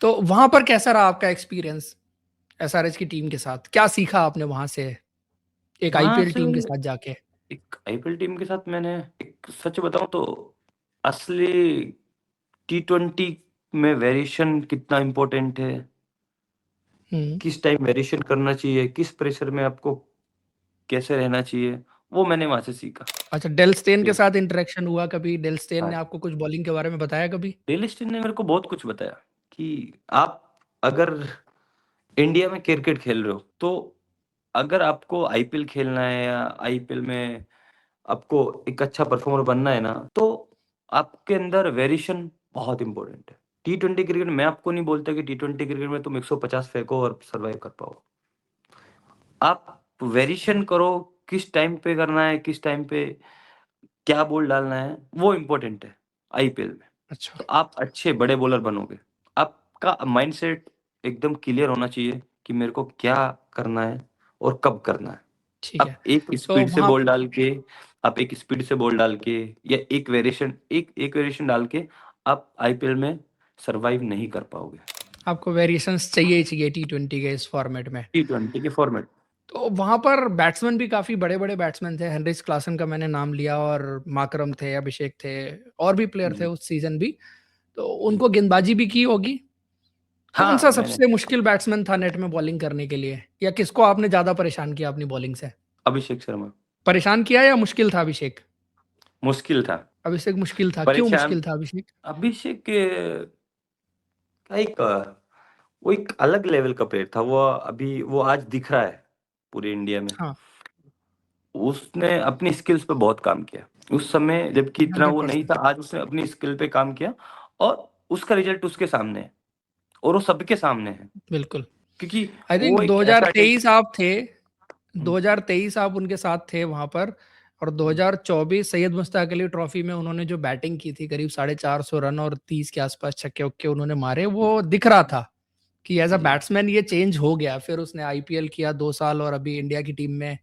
तो वहां पर कैसा रहा आपका एक्सपीरियंस एसआरएच की टीम के साथ? क्या सीखा आपने वहां से एक वहाँ आईपीएल से टीम के साथ जाके? एक आईपीएल टीम के साथ मैंने, एक सच बताऊँ तो असली टी20 में वेरिएशन कितना इम्पोर्टेंट है, हम्म। किस टाइम वेरिएशन करना चाहिए, किस प्रेशर में आपको कैसे रहना चाहिए, वो मैंने वहाँ से सीखा। अच्छा, डेल स्टेन के फिर साथ इंटरेक्शन हुआ कभी? डेल स्टेन हाँ, ने आपको कुछ बॉलिंग के बारे में बताया कभी? डेल स्टेन ने मेरे को बहुत कुछ बताया कि आप अगर इंडिया में क्रिकेट खेल रहे हो, तो अगर आपको आईपीएल खेलना है या आईपीएल में आपको एक अच्छा परफॉर्मर बनना है ना, तो आपके अंदर वेरिएशन बहुत इम्पोर्टेंट है। टी20 क्रिकेट मैं आपको नहीं बोलता कि टी20 क्रिकेट में तुम 150 फेंको और सर्वाइव कर पाओ। आप वेरिएशन करो, किस टाइम पे करना है, किस टाइम पे क्या बॉल डालना है, वो इम्पोर्टेंट है आईपीएल में। अच्छा, तो आप अच्छे बड़े बॉलर बनोगे। आपका माइंडसेट एकदम क्लियर होना चाहिए कि मेरे को क्या करना है और कब करना है। ठीक है। आप एक तो स्पीड से वहाँ बॉल डाल के आप एक स्पीड से बॉल डाल के या एक वेरिएशन डाल के आप आईपीएल में सर्वाइव नहीं कर पाओगे। आपको वेरिएशंस चाहिए ही चाहिए टी20 के इस फॉर्मेट में। टी20 के फॉर्मेट। तो वहां पर बैट्समैन भी काफी बड़े बड़े बैट्समैन थे। हेनरिच क्लासन का मैंने नाम लिया, और माकरम थे, अभिषेक थे, और भी प्लेयर थे जी, उस सीजन भी। तो जी। उनको गेंदबाजी भी की होगी। कौन सा हाँ, मैंने सबसे मुश्किल बैट्समैन था नेट में बॉलिंग करने के लिए, या किसको आपने ज्यादा परेशान किया अपनी बॉलिंग से? अभिषेक शर्मा, परेशान किया या मुश्किल था अभिषेक? मुश्किल था। अभिषेक मुश्किल था, क्यों परेशान मुश्किल था अभिषेक? अभिषेक का एक वो एक अलग लेवल का प्लेयर था। वो आज दिख रहा है पूरे इंडिया में। हाँ, उसने अपनी स्किल्स पे बहुत काम किया। उस समय जबकि इतना वो नहीं 100%। था, आज उसने अपनी स्किल पे काम किया और उसका रिज़ल्ट उसके सामने है और वो सबके सामने है। बिल्कुल। क्योंकि आई वो थिंक एक ऐसा टी 2023 आप थे, हुँ, 2023 आप उनके साथ थे वहां पर। और हुँ, 2024 सैयद मुश्ताक अली ट्रॉफी में उन्होंने जो बैटिंग की थी, करीब 450 रन और 30 के आसपास छक्के उक्के उन्होंने मारे, हुँ, वो दिख रहा था कि एज अ जी, बैट्समैन ये चेंज हो गया। फिर उसने आईपीएल किया 2 साल, और अभी इंडिया की टीम में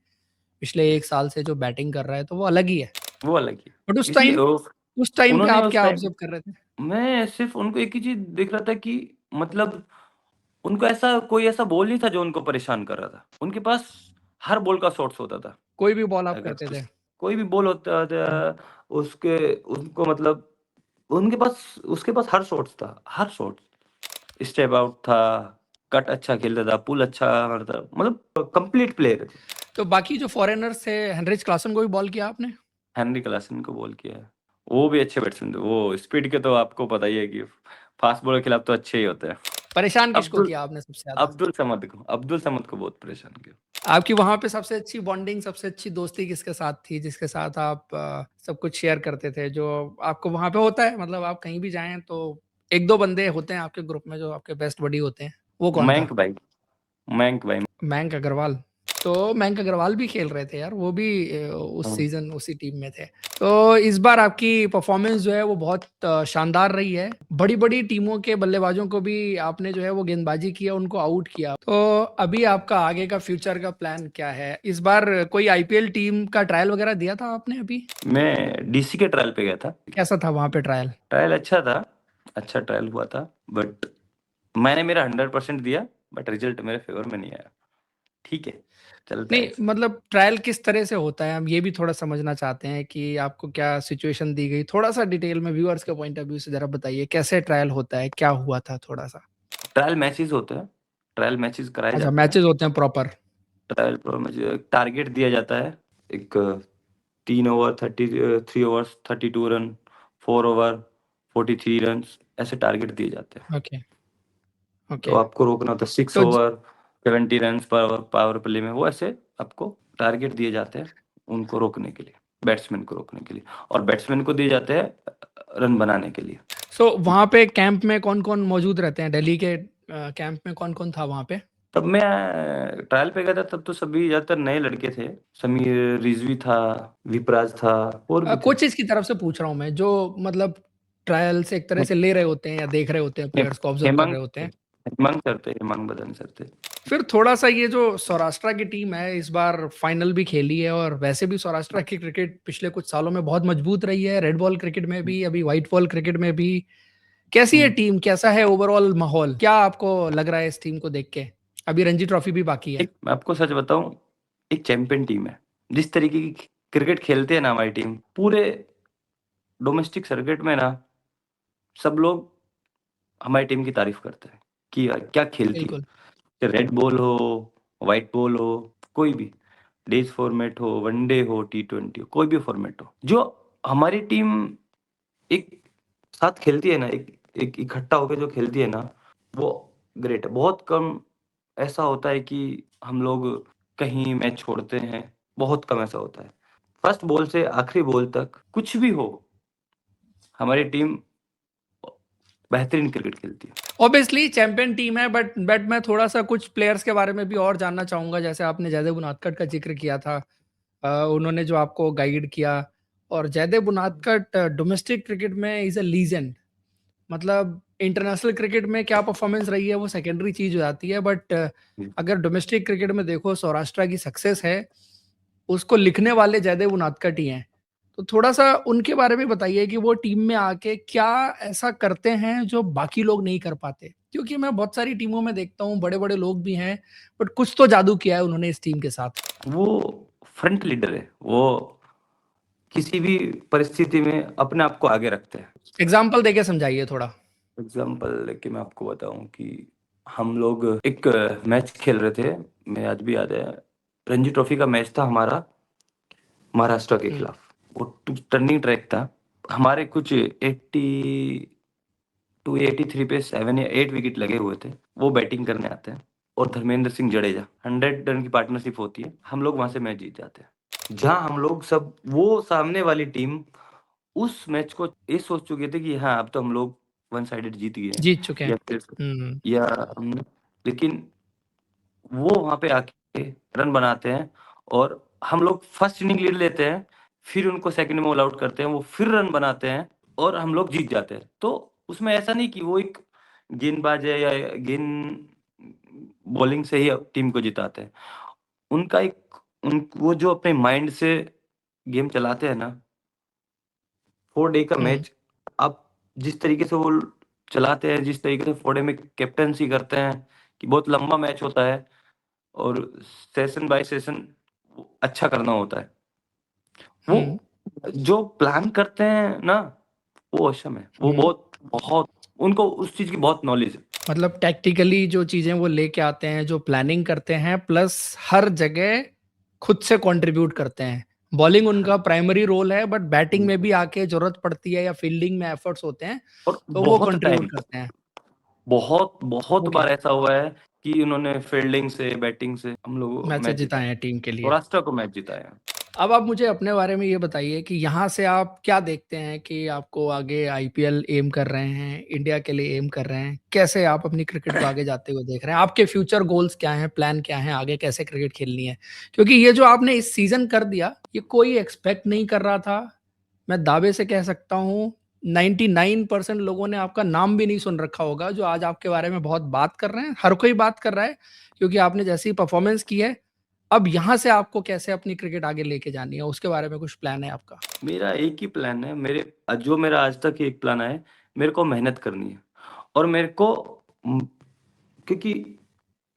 पिछले 1 साल से जो बैटिंग कर रहा है, तो वो अलग ही है। वो अलग ही। बट इसलिए वो उस टाइम पे उन्होंने आप उस क्या टाइम ऑब्जर्व कर रहे थे? मैं सिर्फ़ उनको एक ही चीज़ देख रहा था कि मतलब उनको ऐसा कोई ऐसा बॉल नहीं था जो उनको परेशान कर रहा था। उनके पास हर बॉल का शॉट्स होता था। कोई भी बॉल आप अगर करते थे? किस कोई भी बॉल होता था, उसके उनको मतलब उसके पास हर शॉट्स था, हर शॉट्स। स्टेप आउट था, कट अच्छा खेलता था, पुल अच्छा मारता, मतलब कंप्लीट प्लेयर है। तो बाकी जो फॉरेनर्स थे, हेनरिच क्लासन को भी बॉल किया आपने? हेनरी क्लासन को बॉल किया है, वो भी अच्छे बैट्समैन थे। वो स्पीड के तो आपको पता ही है कि फास्ट बॉलर के खिलाफ तो अच्छे ही होते हैं। परेशान किसको अब्दुल किया आपने सबसे ज्यादा? अब्दुल समद को बहुत परेशान किया। आपकी वहां पे सबसे अच्छी बॉन्डिंग, सबसे अच्छी दोस्ती किसके साथ थी, जिसके साथ आप सब कुछ शेयर करते थे, जो आपको वहां पे होता है, मतलब आप कहीं भी जाएं तो एक दो बंदे होते हैं आपके ग्रुप में जो आपके बेस्ट बडी होते हैं, वो कौन था? मयंक भाई। मयंक अग्रवाल। तो मयंक अग्रवाल भी खेल रहे थे यार, वो भी उस हाँ। सीजन उसी टीम में थे। तो इस बार आपकी परफॉर्मेंस जो है वो बहुत शानदार रही है। बड़ी बड़ी टीमों के बल्लेबाजों को भी आपने जो है वो गेंदबाजी किया, उनको आउट किया। तो अभी आपका आगे का फ्यूचर का प्लान क्या है? इस बार कोई आईपीएल टीम का ट्रायल वगैरह दिया था आपने अभी? मैं डीसी के ट्रायल पे गया था। कैसा था वहां पे ट्रायल? ट्रायल अच्छा था, अच्छा ट्रायल हुआ था, बट मैंने मेरा 100% दिया, बट रिजल्ट मेरे फेवर में नहीं आया। ठीक है, चलता है नहीं, ऐसे। मतलब ट्रायल किस तरह से होता है, हम ये भी थोड़ा समझना चाहते हैं कि आपको क्या सिचुएशन दी गई, थोड़ा सा डिटेल में व्यूअर्स के पॉइंट ऑफ व्यू से जरा बताइए कैसे ट्रायल होता है, क्या हुआ था थोड़ा सा। ट्रायल मैचेस होते हैं, ट्रायल मैचेस कराए अच्छा, जाते हैं। मैचेस होते हैं प्रॉपर? ट्रायल पर मुझे टारगेट दिया जाता है, एक 3 over 3 overs 32 run, 4 over 43 run, ऐसे टारगेट दिए जाते हैं। ओके तो ओके। आपको रोकना होता है, सिक्स तो ओवर 70 रन पर ओवर पावर प्ले में, वो ऐसे आपको टारगेट दिए जाते हैं उनको रोकने के लिए, बैट्समैन को रोकने के लिए, और बैट्समैन को दिए जाते हैं रन बनाने के लिए। सो वहां पे कैंप में कौन कौन मौजूद रहते हैं? दिल्ली के कैंप में कौन कौन था वहां पे? तब मैं ट्रायल पे गया था, तब तो सभी ज्यादातर नए लड़के थे। समीर रिजवी था, विपराज था, और भी थे। कोचेस की तरफ से पूछ रहा हूँ मैं, जो मतलब ट्रायल से एक तरह से ले रहे होते हैं या देख रहे होते हैं, प्लेयर्स को ऑब्जर्व कर हेमंग रहे होते हैं। हेमंग सर थे, हेमंग बदन सर थे। फिर थोड़ा सा ये जो सौराष्ट्र की टीम है, इस बार फाइनल भी खेली है, और वैसे भी सौराष्ट्र की क्रिकेट पिछले कुछ सालों में बहुत मजबूत रही है, रेड बॉल क्रिकेट में भी, अभी व्हाइट बॉल क्रिकेट में भी। कैसी है टीम, कैसा है ओवरऑल माहौल, क्या आपको लग रहा है इस टीम को देख के? अभी रणजी ट्रॉफी भी बाकी है। मैं आपको सच बताऊं, एक चैंपियन टीम है। जिस तरीके की क्रिकेट खेलते हैं ना हमारी टीम, पूरे डोमेस्टिक सर्किट में ना, सब लोग हमारी टीम की तारीफ करते हैं कि यार क्या खेलती है। बिल्कुल। चाहे रेड बॉल हो, व्हाइट बॉल हो, कोई भी डेज फॉर्मेट हो, वनडे हो, T20 हो, कोई भी फॉर्मेट हो, जो हमारी टीम एक साथ खेलती है ना, एक एक इकट्ठा होकर जो खेलती है ना, वो ग्रेट है। बहुत कम ऐसा होता है कि हम लोग कहीं मैच छोड़ते हैं, बहुत कम ऐसा होता है। फर्स्ट बॉल से आखिरी बॉल तक कुछ भी हो, हमारी टीम बेहतरीन क्रिकेट खेलती है। ऑब्वियसली चैंपियन टीम है, बट मैं थोड़ा सा कुछ प्लेयर्स के बारे में भी और जानना चाहूंगा। जैसे आपने जयदेव उनादकट का जिक्र किया था, उन्होंने जो आपको गाइड किया, और जयदेव उनादकट डोमेस्टिक क्रिकेट में इज अ लीजेंड। मतलब इंटरनेशनल क्रिकेट में क्या परफॉर्मेंस रही है वो सेकेंडरी चीज हो जाती है, बट अगर डोमेस्टिक क्रिकेट में देखो, सौराष्ट्र की सक्सेस है, उसको लिखने वाले जयदेव उनादकट ही हैं। तो थोड़ा सा उनके बारे में बताइए कि वो टीम में आके क्या ऐसा करते हैं जो बाकी लोग नहीं कर पाते, क्योंकि मैं बहुत सारी टीमों में देखता हूँ, बड़े बड़े लोग भी हैं, बट कुछ तो जादू किया है उन्होंने इस टीम के साथ। वो फ्रंट लीडर है, वो किसी भी परिस्थिति में अपने आप को आगे रखते हैं। एग्जाम्पल देके समझाइए थोड़ा। एग्जाम्पल लेके मैं आपको बताऊं कि हम लोग एक मैच खेल रहे थे, मैं आज भी याद है, रणजी ट्रॉफी का मैच था हमारा महाराष्ट्र के हम्म। खिलाफ। वो टर्निंग ट्रैक था, हमारे कुछ 80 टू 83 पे 7 या 8 विकेट लगे हुए थे। वो बैटिंग करने आते हैं, और धर्मेंद्र सिंह जडेजा, 100 रन की पार्टनरशिप होती है, हम लोग वहां से मैच जीत जाते हैं। जहां हम लोग सब, वो सामने वाली टीम उस मैच को ये सोच चुके थे कि हाँ अब तो हम लोग वन साइडेड जीत गए हैं, जीत चुके हैं। या फिर हम्म। या हमने, लेकिन वो वहां पे आके रन बनाते हैं, और हम लोग फर्स्ट इनिंग लीड लेते हैं, फिर उनको सेकंड में ऑल आउट करते हैं, वो फिर रन बनाते हैं, और हम लोग जीत जाते हैं। तो उसमें ऐसा नहीं कि वो एक गेंदबाज है या गेंद बॉलिंग से ही टीम को जिताते हैं। उनका एक वो जो अपने माइंड से गेम चलाते हैं ना, 4 डे का हम्म। मैच, आप जिस तरीके से वो चलाते हैं, जिस तरीके से 4 डे में कैप्टनसी करते हैं, कि बहुत लंबा मैच होता है, और सेशन बाय सेशन अच्छा करना होता है। वो हम्म। जो प्लान करते हैं ना, वो औसम है। वो हम्म। बहुत बहुत उनको उस चीज की बहुत नॉलेज है। मतलब टैक्टिकली जो चीजें वो लेके आते हैं, जो प्लानिंग करते हैं, प्लस हर जगह खुद से कंट्रीब्यूट करते हैं। बॉलिंग उनका प्राइमरी रोल है, बट बैटिंग में भी आके जरूरत पड़ती है या फील्डिंग में एफर्ट्स होते हैं और तो वो बहुत टाइम, कंट्रीब्यूट करते हैं। बहुत ओके, बार ऐसा हुआ है कि उन्होंने फील्डिंग से, बैटिंग से हम लोग मैचेस मैच जिताए जिताए, हैं टीम के लिए। सौराष्ट्र को मैच जिताया है। अब आप मुझे अपने बारे में ये बताइए कि यहाँ से आप क्या देखते हैं कि आपको आगे आईपीएल एम कर रहे हैं, इंडिया के लिए एम कर रहे हैं, कैसे आप अपनी क्रिकेट को आगे जाते हुए देख रहे हैं? आपके फ्यूचर गोल्स क्या हैं, प्लान क्या है, आगे कैसे क्रिकेट खेलनी है? क्योंकि ये जो आपने इस सीजन कर दिया, ये कोई एक्सपेक्ट नहीं कर रहा था। मैं दावे से कह सकता हूँ 99% लोगों ने आपका नाम भी नहीं सुन रखा होगा, जो आज आपके बारे में बहुत बात कर रहे हैं। हर कोई बात कर रहा है क्योंकि आपने जैसी परफॉर्मेंस की है। अब यहाँ से आपको कैसे अपनी क्रिकेट आगे लेके जानी है, उसके बारे में कुछ प्लान है आपका? मेरा एक ही प्लान है, मेरा आज तक एक प्लान है, मेरे को मेहनत करनी है और मेरे को क्योंकि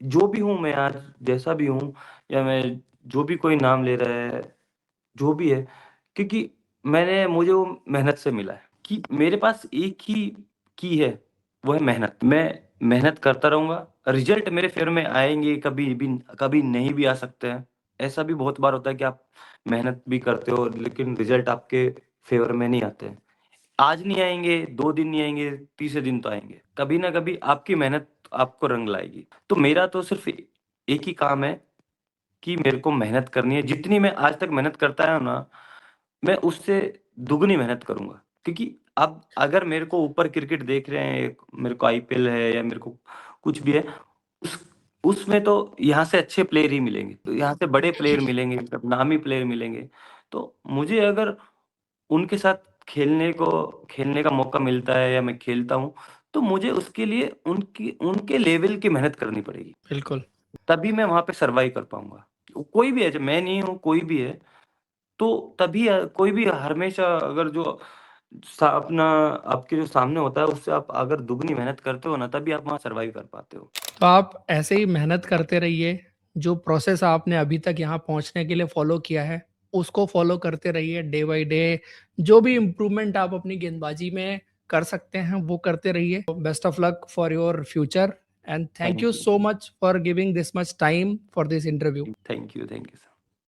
जो भी हूँ मैं आज, जैसा भी हूँ, या मैं जो भी कोई नाम ले रहा है, जो भी है, क्योंकि मुझे वो मेहनत से मिला है कि मेरे पास एक ही की है, वो है मेहनत। मैं मेहनत करता रहूँगा, रिज़ल्ट मेरे फ़ेवर में आएँगे, कभी नहीं भी आ सकते हैं। ऐसा भी बहुत बार होता है कि आप मेहनत भी करते हो लेकिन रिज़ल्ट आपके फ़ेवर में नहीं आते हैं। आज नहीं आएँगे, 2 दिन नहीं आएँगे, तीसरे दिन तो आएँगे। कभी न कभी आपकी मेहनत आपको रंग लाएगी। तो मेरा तो सिर्फ़ एक ही काम है कि मेरे को मेहनत करनी है। जितनी मैं आज तक मेहनत करता आया हूँ ना, मैं उससे दुगनी मेहनत करूँगा। क्योंकि अब अगर मेरे को ऊपर क्रिकेट देख रहे हैं, मेरे को आईपीएल है या मेरे को कुछ भी है, उस उसमें तो यहाँ से अच्छे प्लेयर ही मिलेंगे। तो यहाँ से बड़े प्लेयर मिलेंगे, नामी प्लेयर मिलेंगे। तो मुझे अगर उनके साथ खेलने का मौका मिलता है या मैं खेलता हूँ, तो मुझे उसके लिए उनके लेवल की मेहनत करनी पड़ेगी। बिल्कुल। तभी मैं वहाँ पे सर्वाइव कर पाऊँगा। कोई भी है, जब मैं नहीं हूँ, कोई भी है, तो तभी कोई भी हमेशा अगर जो अपना आपके जो सामने होता है, उससे आप अगर दुगनी मेहनत करते हो ना, तभी आप वहाँ सर्वाइव कर पाते हो। तो आप ऐसे ही मेहनत करते रहिए। जो प्रोसेस आपने अभी तक यहाँ पहुँचने के लिए फॉलो किया है, उसको फॉलो करते रहिए डे बाय डे। जो भी इम्प्रूवमेंट आप अपनी गेंदबाजी में कर सकते हैं, वो करते रहिए। Best of luck for your future and thank thank you you. So much for giving this much time for this interview. Thank you sir.